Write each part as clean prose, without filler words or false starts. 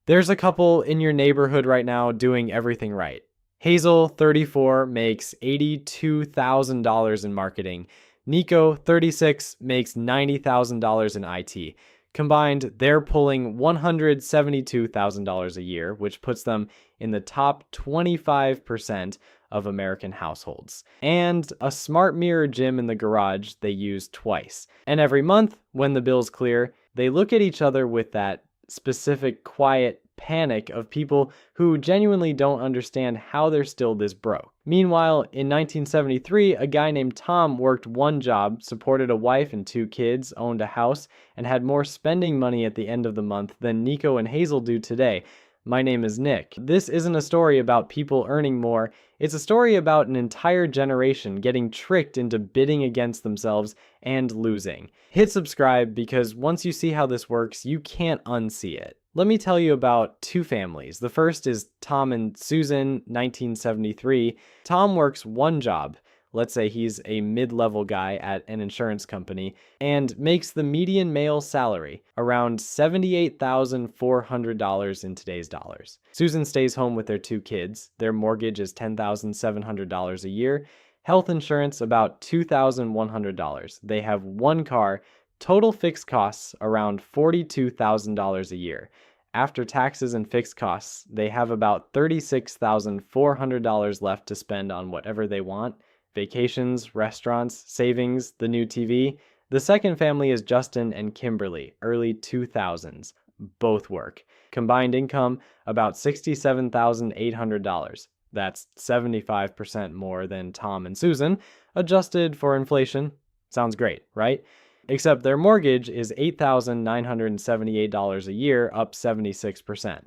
There's a couple in your neighborhood right now doing everything right. Hazel, 34, makes $82,000 in marketing. Nico, 36, makes $90,000 in IT. Combined, they're pulling $172,000 a year, which puts them in the top 25% of American households. And a smart mirror gym in the garage they use twice. And every month, when the bills clear, they look at each other with that specific quiet panic of people who genuinely don't understand how they're still this broke. Meanwhile, in 1973, a guy named Tom worked one job, supported a wife and two kids, owned a house, and had more spending money at the end of the month than Nico and Hazel do today. My name is Nick. This isn't a story about people earning more. It's a story about an entire generation getting tricked into bidding against themselves and losing. Hit subscribe because once you see how this works, you can't unsee it. Let me tell you about two families. The first is Tom and Susan, 1973. Tom works one job. Let's say he's a mid-level guy at an insurance company and makes the median male salary around $78,400 in today's dollars. Susan stays home with their two kids. Their mortgage is $10,700 a year. Health insurance about $2,100. They have one car. Total fixed costs around $42,000 a year. After taxes and fixed costs, they have about $36,400 left to spend on whatever they want. Vacations, restaurants, savings, the new TV. The second family is Justin and Kimberly, early 2000s. Both work. Combined income, about $67,800. That's 75% more than Tom and Susan. Adjusted for inflation. Sounds great, right? Except their mortgage is $8,978 a year, up 76%.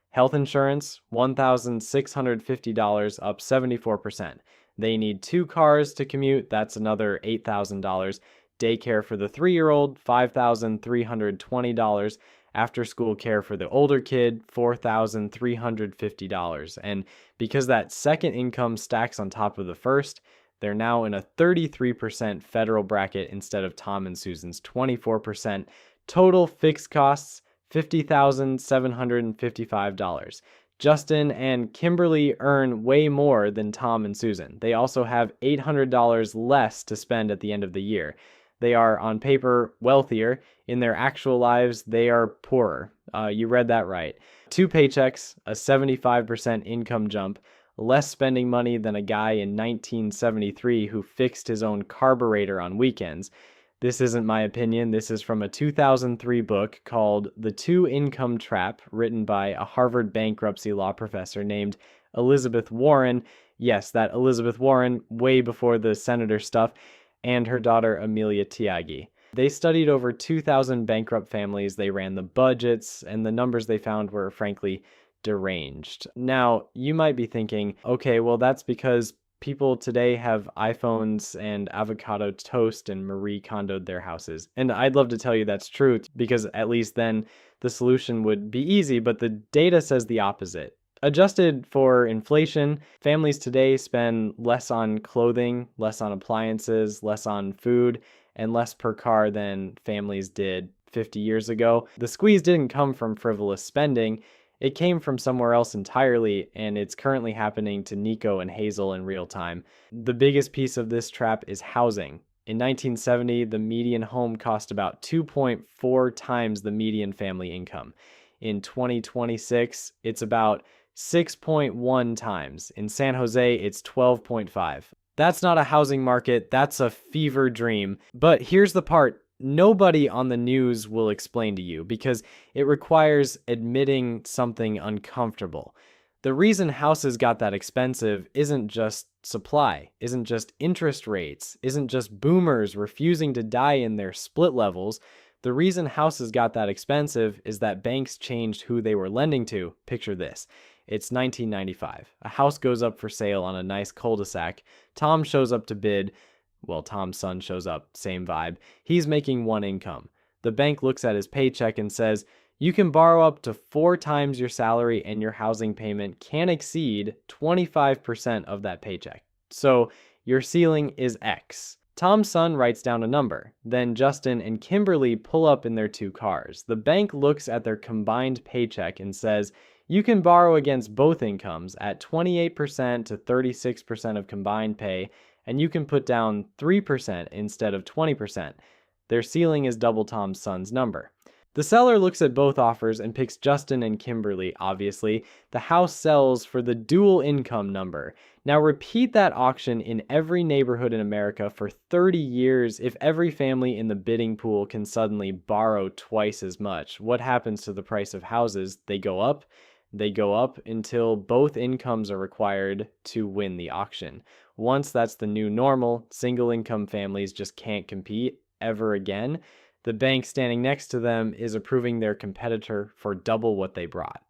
Health insurance, $1,650, up 74%. They need two cars to commute, that's another $8,000. Daycare for the 3-year-old, $5,320. After school care for the older kid, $4,350. And because that second income stacks on top of the first, they're now in a 33% federal bracket instead of Tom and Susan's 24%. Total fixed costs, $50,755. Justin and Kimberly earn way more than Tom and Susan. They also have $800 less to spend at the end of the year. They are, on paper, wealthier. In their actual lives, they are poorer. You read that right. Two paychecks, a 75% income jump, less spending money than a guy in 1973 who fixed his own carburetor on weekends. This isn't my opinion. This is from a 2003 book called The Two-Income Trap, written by a Harvard bankruptcy law professor named Elizabeth Warren. Yes, that Elizabeth Warren, way before the senator stuff, and her daughter Amelia Tiagi. They studied over 2,000 bankrupt families. They ran the budgets, and the numbers they found were, frankly, deranged. Now, you might be thinking, okay, well, that's because people today have iPhones and avocado toast and Marie Kondoed their houses. And I'd love to tell you that's true because at least then the solution would be easy, but the data says the opposite. Adjusted for inflation, families today spend less on clothing, less on appliances, less on food, and less per car than families did 50 years ago. The squeeze didn't come from frivolous spending. It came from somewhere else entirely, and it's currently happening to Nico and Hazel in real time. The biggest piece of this trap is housing. In 1970, the median home cost about 2.4 times the median family income. In 2026, it's about 6.1 times. In San Jose, it's 12.5. That's not a housing market, that's a fever dream. But here's the part nobody on the news will explain to you because it requires admitting something uncomfortable. The reason houses got that expensive isn't just supply, isn't just interest rates, isn't just boomers refusing to die in their split levels. The reason houses got that expensive is that banks changed who they were lending to. Picture this. It's 1995. A house goes up for sale on a nice cul-de-sac. Tom shows up to bid. Well, Tom's son shows up, same vibe. He's making one income. The bank looks at his paycheck and says, you can borrow up to 4 times your salary and your housing payment can exceed 25% of that paycheck. So your ceiling is X. Tom's son writes down a number. Then Justin and Kimberly pull up in their two cars. The bank looks at their combined paycheck and says, you can borrow against both incomes at 28% to 36% of combined pay, and you can put down 3% instead of 20%. Their ceiling is double Tom's son's number. The seller looks at both offers and picks Justin and Kimberly, obviously. The house sells for the dual income number. Now repeat that auction in every neighborhood in America for 30 years. If every family in the bidding pool can suddenly borrow twice as much, what happens to the price of houses? They go up. They go up until both incomes are required to win the auction. Once that's the new normal, single income families just can't compete ever again. The bank standing next to them is approving their competitor for double what they brought.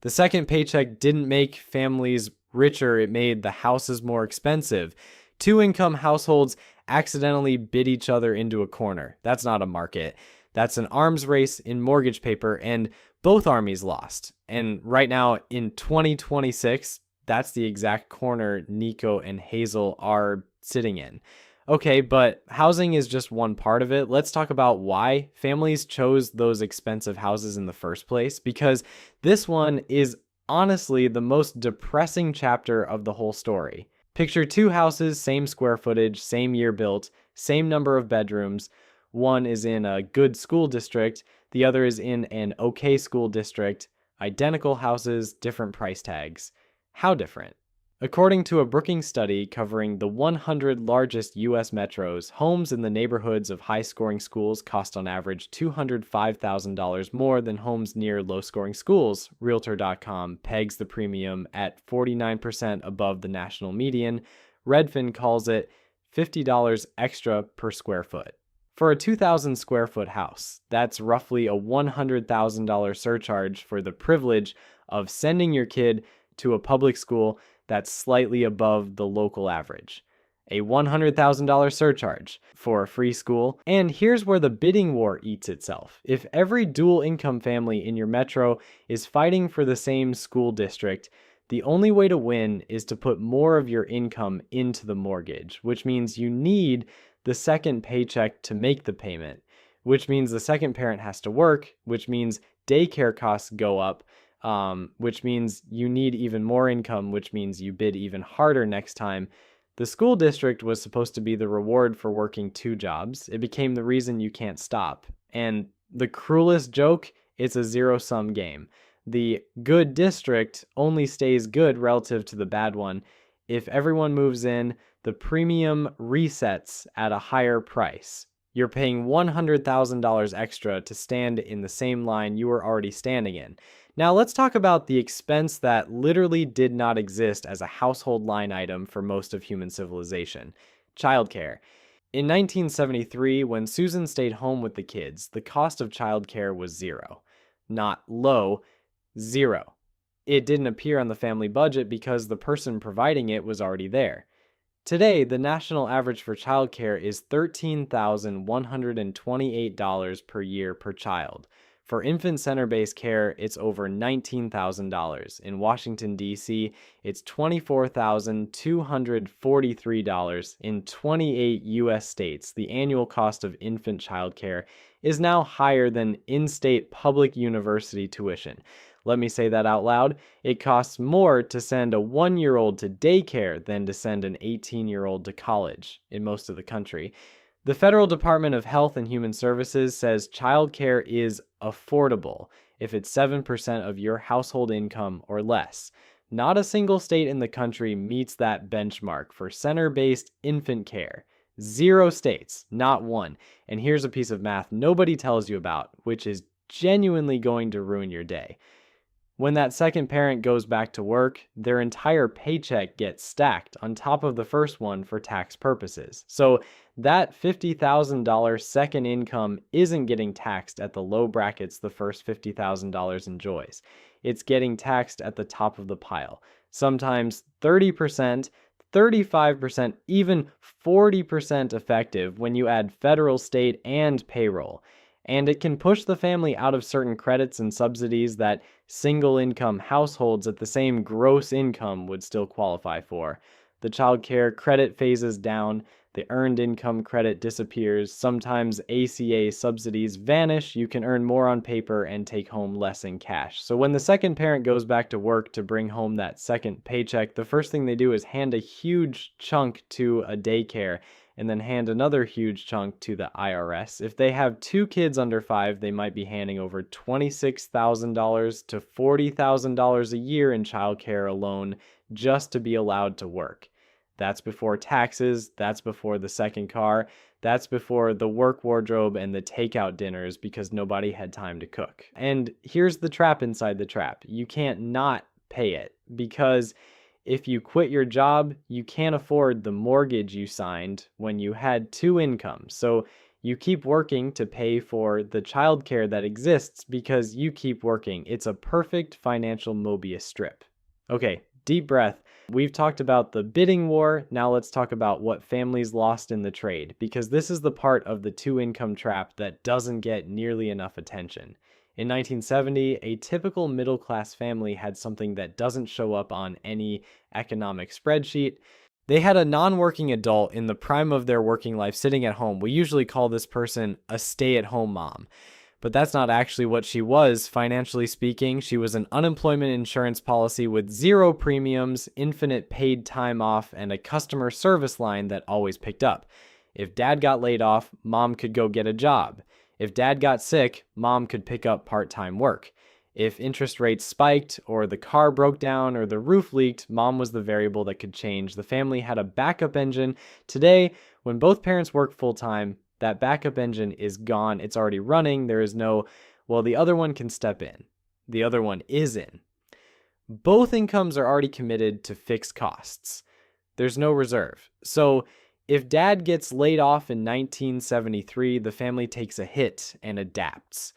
The second paycheck didn't make families richer, it made the houses more expensive. Two-income households accidentally bid each other into a corner. That's not a market. That's an arms race in mortgage paper, and both armies lost. And right now in 2026, that's the exact corner Nico and Hazel are sitting in. Okay, but housing is just one part of it. Let's talk about why families chose those expensive houses in the first place, because this one is honestly the most depressing chapter of the whole story. Picture two houses, same square footage, same year built, same number of bedrooms. One is in a good school district, the other is in an okay school district. Identical houses, different price tags. How different? According to a Brookings study covering the 100 largest U.S. metros, homes in the neighborhoods of high-scoring schools cost on average $205,000 more than homes near low-scoring schools. Realtor.com pegs the premium at 49% above the national median. Redfin calls it $50 extra per square foot. For a 2,000 square foot house, that's roughly a $100,000 surcharge for the privilege of sending your kid to a public school that's slightly above the local average. A $100,000 surcharge for a free school. And here's where the bidding war eats itself. If every dual income family in your metro is fighting for the same school district, the only way to win is to put more of your income into the mortgage, which means you need the second paycheck to make the payment, which means the second parent has to work, which means daycare costs go up, which means you need even more income, which means you bid even harder next time. The school district was supposed to be the reward for working two jobs. It became the reason you can't stop. And the cruelest joke, it's a zero-sum game. The good district only stays good relative to the bad one. If everyone moves in, the premium resets at a higher price. You're paying $100,000 extra to stand in the same line you were already standing in. Now let's talk about the expense that literally did not exist as a household line item for most of human civilization: childcare. In 1973, when Susan stayed home with the kids, the cost of childcare was zero. Not low, zero. It didn't appear on the family budget because the person providing it was already there. Today, the national average for childcare is $13,128 per year per child. For infant center-based care, it's over $19,000. In Washington, D.C., it's $24,243. In 28 U.S. states, the annual cost of infant childcare is now higher than in-state public university tuition. Let me say that out loud. It costs more to send a 1-year-old to daycare than to send an 18-year-old to college in most of the country. The Federal Department of Health and Human Services says childcare is affordable if it's 7% of your household income or less. Not a single state in the country meets that benchmark for center-based infant care. 0 states, not one. And here's a piece of math nobody tells you about, which is genuinely going to ruin your day. When that second parent goes back to work, their entire paycheck gets stacked on top of the first one for tax purposes. So that $50,000 second income isn't getting taxed at the low brackets the first $50,000 enjoys. It's getting taxed at the top of the pile. Sometimes 30%, 35%, even 40% effective when you add federal, state, and payroll. And it can push the family out of certain credits and subsidies that single-income households at the same gross income would still qualify for. The child care credit phases down, The earned income credit disappears. Sometimes ACA subsidies vanish. You can earn more on paper and take home less in cash. So when the second parent goes back to work to bring home that second paycheck, the first thing they do is hand a huge chunk to a daycare and then hand another huge chunk to the IRS. If they have 2 kids under 5, they might be handing over $26,000 to $40,000 a year in childcare alone just to be allowed to work. That's before taxes, that's before the second car, that's before the work wardrobe and the takeout dinners because nobody had time to cook. And here's the trap inside the trap. You can't not pay it because if you quit your job, you can't afford the mortgage you signed when you had 2 incomes. So you keep working to pay for the childcare that exists because you keep working. It's a perfect financial Mobius strip. Okay, deep breath. We've talked about the bidding war. Now let's talk about what families lost in the trade, because this is the part of the 2-income trap that doesn't get nearly enough attention. In 1970, a typical middle-class family had something that doesn't show up on any economic spreadsheet. They had a non-working adult in the prime of their working life sitting at home. We usually call this person a stay-at-home mom. But that's not actually what she was, financially speaking. She was an unemployment insurance policy with 0 premiums, infinite paid time off, and a customer service line that always picked up. If dad got laid off, mom could go get a job. If dad got sick, mom could pick up part-time work. If interest rates spiked, or the car broke down, or the roof leaked, mom was the variable that could change. The family had a backup engine. Today, when both parents work full-time, that backup engine is gone. It's already running. There is no, well, the other one can step in. The other one is in. Both incomes are already committed to fixed costs. There's no reserve. So if dad gets laid off in 1973, the family takes a hit and adapts.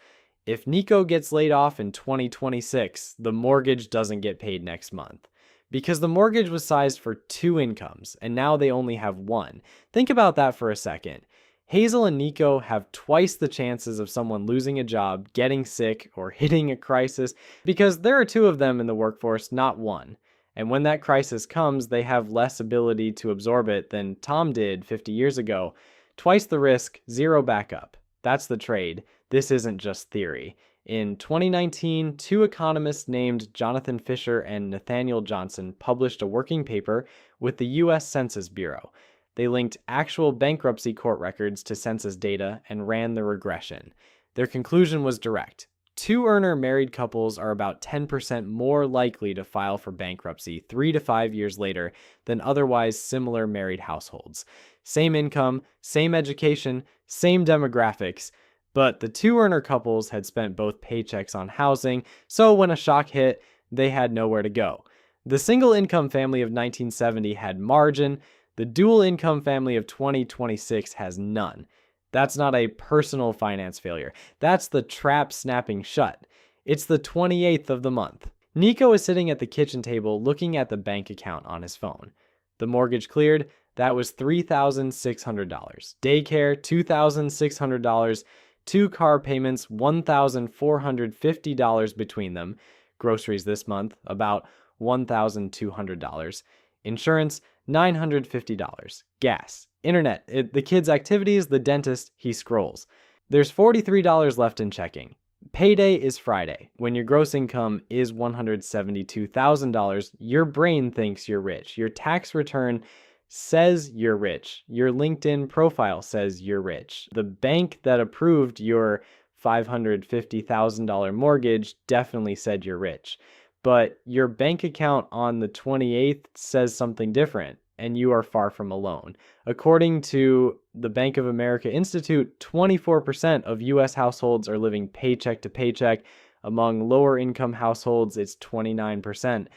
If Nico gets laid off in 2026, the mortgage doesn't get paid next month. Because the mortgage was sized for 2 incomes, and now they only have 1. Think about that for a second. Hazel and Nico have twice the chances of someone losing a job, getting sick, or hitting a crisis because there are 2 of them in the workforce, not 1. And when that crisis comes, they have less ability to absorb it than Tom did 50 years ago. Twice the risk, 0 backup. That's the trade. This isn't just theory. In 2019, 2 economists named Jonathan Fisher and Nathaniel Johnson published a working paper with the U.S. Census Bureau. They linked actual bankruptcy court records to census data and ran the regression. Their conclusion was direct. 2-earner married couples are about 10% more likely to file for bankruptcy 3 to 5 years later than otherwise similar married households. Same income, same education, same demographics, but the 2-earner couples had spent both paychecks on housing, so when a shock hit, they had nowhere to go. The single-income family of 1970 had margin. The dual-income family of 2026 has none. That's not a personal finance failure. That's the trap snapping shut. It's the 28th of the month. Nico is sitting at the kitchen table looking at the bank account on his phone. The mortgage cleared. That was $3,600. Daycare, $2,600. 2 car payments, $1,450 between them. Groceries this month, about $1,200. Insurance, $950. Gas. Internet. The kid's activities, the dentist, he scrolls. There's $43 left in checking. Payday is Friday. When your gross income is $172,000, your brain thinks you're rich. Your tax return says you're rich. Your LinkedIn profile says you're rich. The bank that approved your $550,000 mortgage definitely said you're rich. But your bank account on the 28th says something different, and you are far from alone. According to the Bank of America Institute, 24% of U.S. households are living paycheck to paycheck. Among lower income households, it's 29%.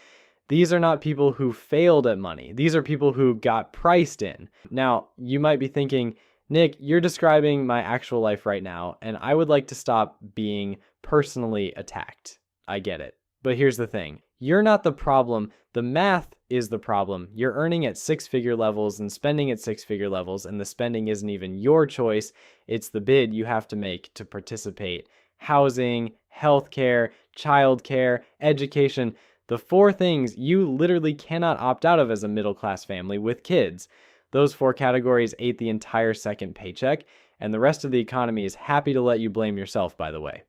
These are not people who failed at money. These are people who got priced in. Now, you might be thinking, Nick, you're describing my actual life right now, and I would like to stop being personally attacked. I get it. But here's the thing. You're not the problem. The math is the problem. You're earning at 6-figure levels and spending at 6-figure levels, and the spending isn't even your choice. It's the bid you have to make to participate. Housing, healthcare, childcare, education. The 4 things you literally cannot opt out of as a middle-class family with kids. Those four categories ate the entire second paycheck, and the rest of the economy is happy to let you blame yourself, by the way.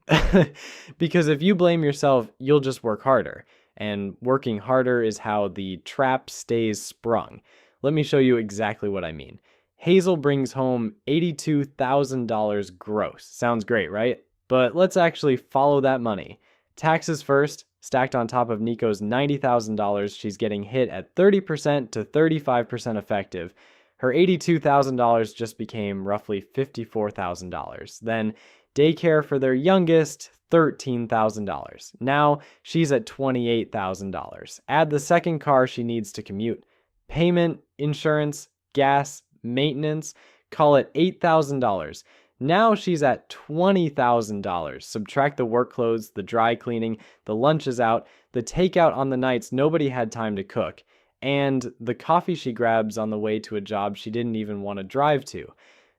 Because if you blame yourself, you'll just work harder. And working harder is how the trap stays sprung. Let me show you exactly what I mean. Hazel brings home $82,000 gross. Sounds great, right? But let's actually follow that money. Taxes first, stacked on top of Nico's $90,000, she's getting hit at 30% to 35% effective. Her $82,000 just became roughly $54,000. Then daycare for their youngest, $13,000. Now she's at $28,000. Add the second car she needs to commute. Payment, insurance, gas, maintenance, call it $8,000. Now she's at $20,000. Subtract the work clothes, the dry cleaning, the lunches out, the takeout on the nights nobody had time to cook, and the coffee she grabs on the way to a job she didn't even want to drive to.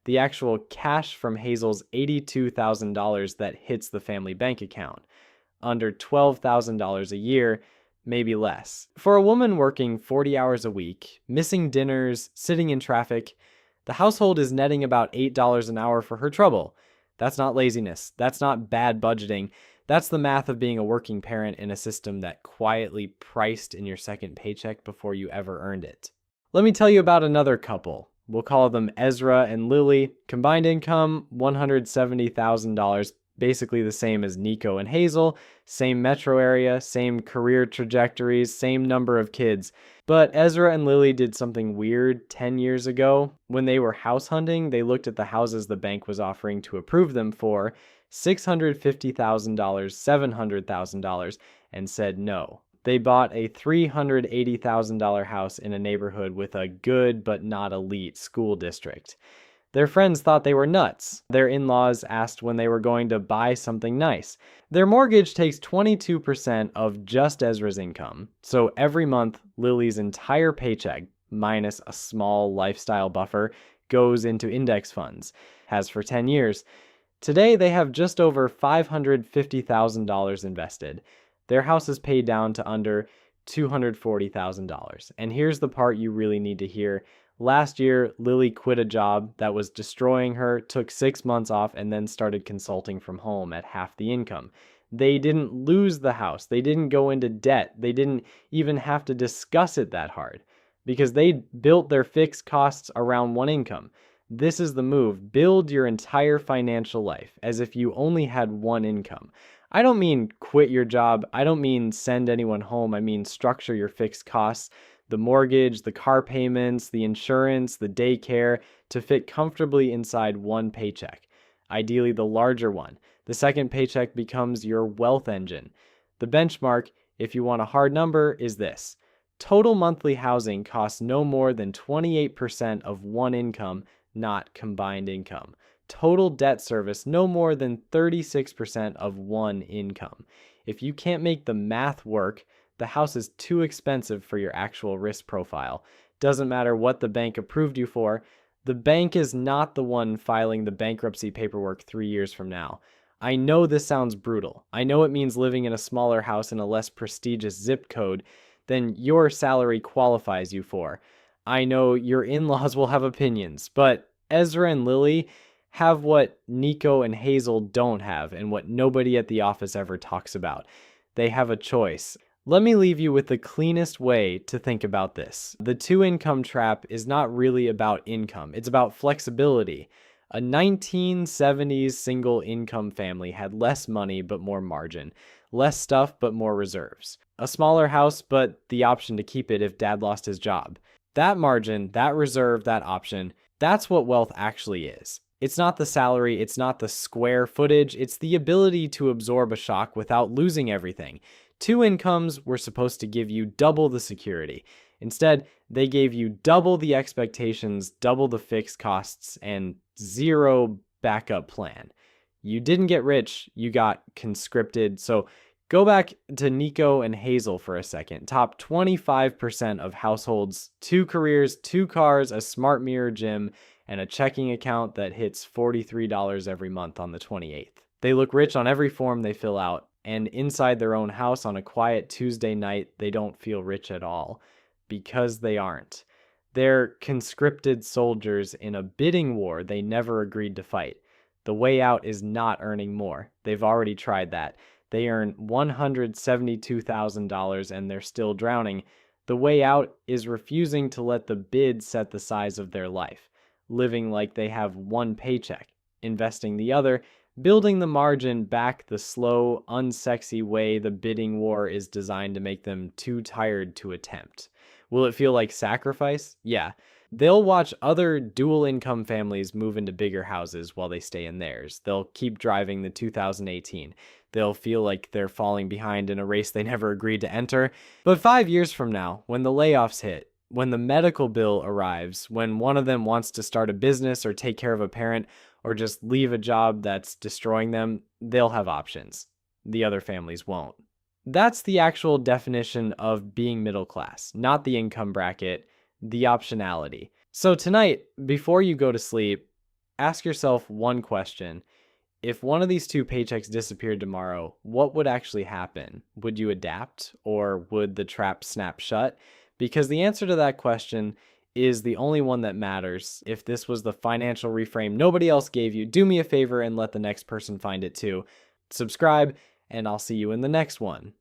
The actual cash from Hazel's $82,000 that hits the family bank account. Under $12,000 a year, maybe less. For a woman working 40 hours a week, missing dinners, sitting in traffic, the household is netting about $8 an hour for her trouble. That's not laziness. That's not bad budgeting. That's the math of being a working parent in a system that quietly priced in your second paycheck before you ever earned it. Let me tell you about another couple. We'll call them Ezra and Lily. Combined income, $170,000. Basically the same as Nico and Hazel, same metro area, same career trajectories, same number of kids. But Ezra and Lily did something weird 10 years ago. When they were house hunting, they looked at the houses the bank was offering to approve them for $650,000, $700,000, and said no. They bought a $380,000 house in a neighborhood with a good but not elite school district. Their friends thought they were nuts. Their in-laws asked when they were going to buy something nice. Their mortgage takes 22% of just Ezra's income. So every month, Lily's entire paycheck, minus a small lifestyle buffer, goes into index funds. Has for 10 years. Today, they have just over $550,000 invested. Their house is paid down to under $240,000. And here's the part you really need to hear. Last year, Lily quit a job that was destroying her, took 6 months off, and then started consulting from home at half the income. They didn't lose the house. They didn't go into debt. They didn't even have to discuss it that hard because they built their fixed costs around one income. This is the move. Build your entire financial life as if you only had one income. I don't mean quit your job. I don't mean send anyone home. I mean structure your fixed costs, the mortgage, the car payments, the insurance, the daycare, to fit comfortably inside one paycheck. Ideally the larger one. The second paycheck becomes your wealth engine. The benchmark, if you want a hard number, is this. Total monthly housing costs no more than 28% of one income, not combined income. Total debt service no more than 36% of one income. If you can't make the math work, the house is too expensive for your actual risk profile. Doesn't matter what the bank approved you for. The bank is not the one filing the bankruptcy paperwork 3 years from now. I know this sounds brutal. I know it means living in a smaller house in a less prestigious zip code than your salary qualifies you for. I know your in-laws will have opinions, but Ezra and Lily have what Nico and Hazel don't have and what nobody at the office ever talks about. They have a choice. Let me leave you with the cleanest way to think about this. The two-income trap is not really about income. It's about flexibility. A 1970s single income family had less money but more margin, less stuff but more reserves, a smaller house but the option to keep it if dad lost his job. That margin, that reserve, that option, that's what wealth actually is. It's not the salary, it's not the square footage, it's the ability to absorb a shock without losing everything. Two incomes were supposed to give you double the security. Instead, they gave you double the expectations, double the fixed costs, and zero backup plan. You didn't get rich, you got conscripted. So go back to Nico and Hazel for a second. Top 25% of households, 2 careers, 2 cars, a smart mirror gym, and a checking account that hits $43 every month on the 28th. They look rich on every form they fill out, and inside their own house on a quiet Tuesday night, they don't feel rich at all. Because they aren't. They're conscripted soldiers in a bidding war they never agreed to fight. The way out is not earning more. They've already tried that. They earn $172,000 and they're still drowning. The way out is refusing to let the bid set the size of their life, living like they have one paycheck, investing the other, building the margin back the slow, unsexy way the bidding war is designed to make them too tired to attempt. Will it feel like sacrifice? Yeah. They'll watch other dual income families move into bigger houses while they stay in theirs. They'll keep driving the 2018. They'll feel like they're falling behind in a race they never agreed to enter. But 5 years from now, when the layoffs hit, when the medical bill arrives, when one of them wants to start a business or take care of a parent or just leave a job that's destroying them, they'll have options. The other families won't. That's the actual definition of being middle class, not the income bracket, the optionality. So tonight, before you go to sleep, ask yourself one question. If one of these two paychecks disappeared tomorrow, what would actually happen? Would you adapt, or would the trap snap shut? Because the answer to that question is the only one that matters. If this was the financial reframe nobody else gave you, do me a favor and let the next person find it too. Subscribe, and I'll see you in the next one.